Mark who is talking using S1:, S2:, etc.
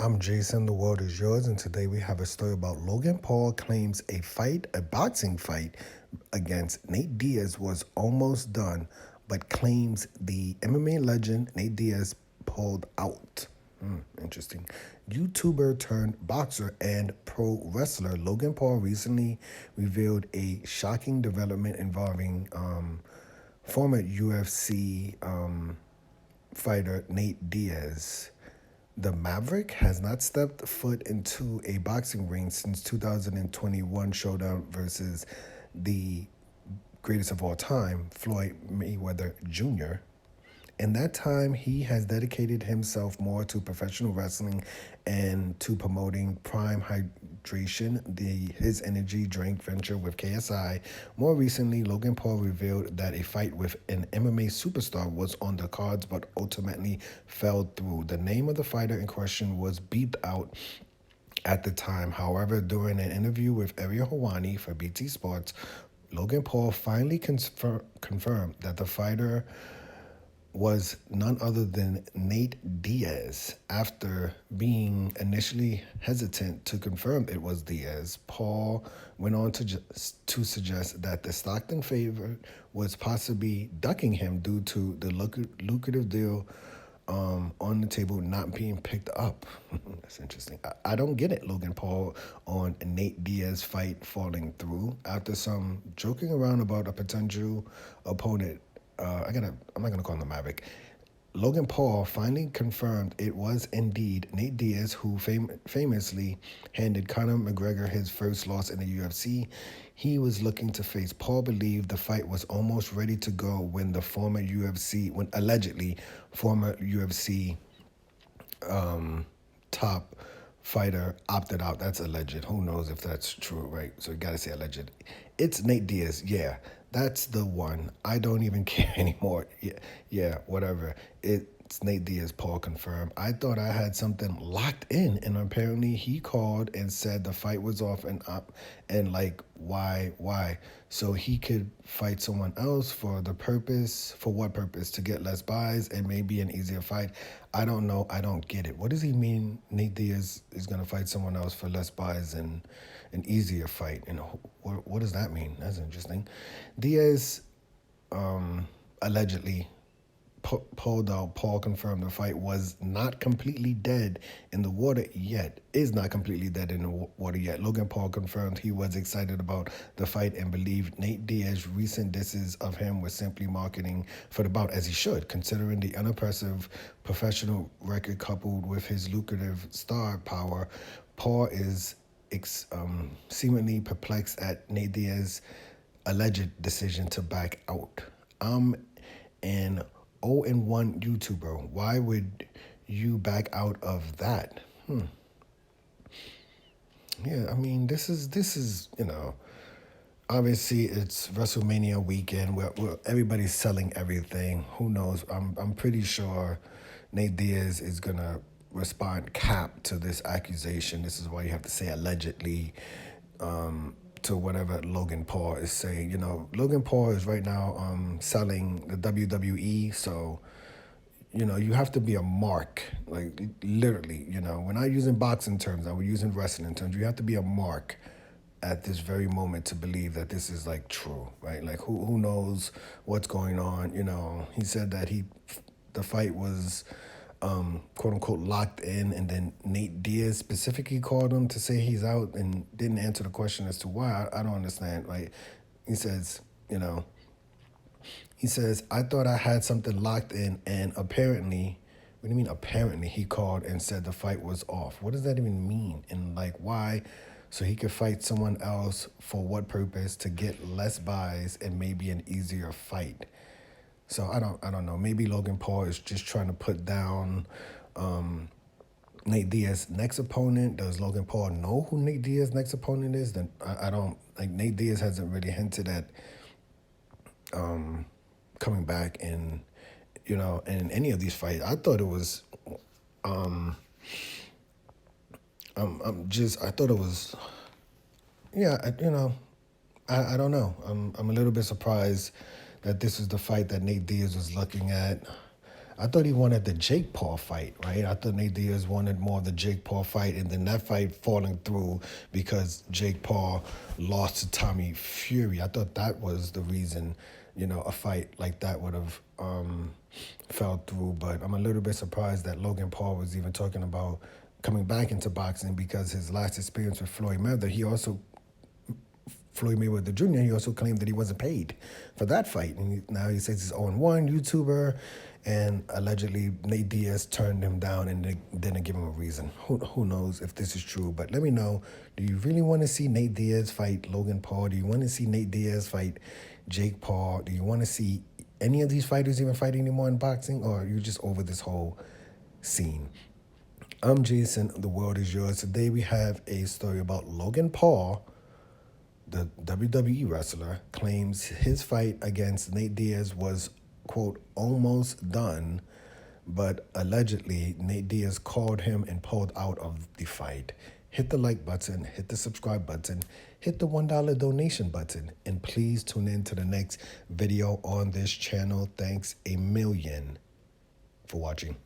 S1: I'm Jason. The world is yours, and today we have a story about Logan Paul claims a boxing fight against Nate Diaz was almost done, but claims the MMA legend Nate Diaz pulled out. Interesting. YouTuber turned boxer and pro wrestler Logan Paul recently revealed a shocking development involving former UFC fighter Nate Diaz. The Maverick has not stepped foot into a boxing ring since 2021 showdown versus the greatest of all time, Floyd Mayweather Jr. In that time, he has dedicated himself more to professional wrestling and to promoting Prime Hydration, his energy drink venture with KSI. More recently, Logan Paul revealed that a fight with an MMA superstar was on the cards but ultimately fell through. The name of the fighter in question was beeped out at the time. However, during an interview with Ariel Helwani for BT Sports, Logan Paul finally confirmed that the fighter was none other than Nate Diaz. After being initially hesitant to confirm it was Diaz, Paul went on to suggest that the Stockton favorite was possibly ducking him due to the lucrative deal on the table not being picked up. That's interesting. I don't get it. Logan Paul on Nate Diaz fight falling through after some joking around about a potential opponent. I'm not gonna call him the Maverick. Logan Paul finally confirmed it was indeed Nate Diaz who famously handed Conor McGregor his first loss in the UFC. He was looking to face. Paul believed the fight was almost ready to go when allegedly former UFC top fighter opted out. That's alleged. Who knows if that's true, right? So you gotta say alleged. It's Nate Diaz. Yeah, that's the one. I don't even care anymore. Yeah, whatever. It's Nate Diaz, Paul confirmed. I thought I had something locked in, and apparently he called and said the fight was off and up, and like, why? So he could fight someone else for what purpose? To get less buys and maybe an easier fight. I don't know. I don't get it. What does he mean Nate Diaz is going to fight someone else for less buys and an easier fight? And what does that mean? That's interesting. Diaz allegedly pulled out. Paul confirmed the fight was not completely dead in the water yet. Is not completely dead in the water yet. Logan Paul confirmed he was excited about the fight and believed Nate Diaz's recent disses of him were simply marketing for the bout, as he should, considering the unimpressive professional record coupled with his lucrative star power. Paul is seemingly perplexed at Nate Diaz's alleged decision to back out. I'm an 0-1 YouTuber. Why would you back out of that? Yeah, I mean, this is obviously it's WrestleMania weekend where everybody's selling everything. Who knows? I'm pretty sure Nate Diaz is gonna respond cap to this accusation. This is why you have to say allegedly to whatever Logan Paul is saying. Logan Paul is right now selling the WWE, so you have to be a mark, like literally. We're not using boxing terms now, we're using wrestling terms. You have to be a mark at this very moment to believe that this is like true, right? Like who knows what's going on. He said that the fight was quote unquote locked in, and then Nate Diaz specifically called him to say he's out and didn't answer the question as to why. I don't understand. Like he says, I thought I had something locked in, and apparently, what do you mean apparently? He called and said the fight was off. What does that even mean? And like why? So he could fight someone else for what purpose? To get less buys and maybe an easier fight. So I don't know. Maybe Logan Paul is just trying to put down Nate Diaz's next opponent. Does Logan Paul know who Nate Diaz's next opponent is? Then I don't like. Nate Diaz hasn't really hinted at coming back in any of these fights. I thought it was I thought it was I don't know. I'm a little bit surprised that this is the fight that Nate Diaz was looking at. I thought he wanted the Jake Paul fight, right? I thought Nate Diaz wanted more of the Jake Paul fight, and then that fight falling through because Jake Paul lost to Tommy Fury. I thought that was the reason, a fight like that would have fell through. But I'm a little bit surprised that Logan Paul was even talking about coming back into boxing, because his last experience with Floyd Mayweather Jr., he also claimed that he wasn't paid for that fight. And now he says he's 0-1 YouTuber, and allegedly Nate Diaz turned him down and they didn't give him a reason. Who knows if this is true, but let me know. Do you really want to see Nate Diaz fight Logan Paul? Do you want to see Nate Diaz fight Jake Paul? Do you want to see any of these fighters even fight anymore in boxing, or are you just over this whole scene? I'm Jason. The world is yours. Today we have a story about Logan Paul. The WWE wrestler claims his fight against Nate Diaz was, quote, almost done, but allegedly Nate Diaz called him and pulled out of the fight. Hit the like button, hit the subscribe button, hit the $1 donation button, and please tune in to the next video on this channel. Thanks a million for watching.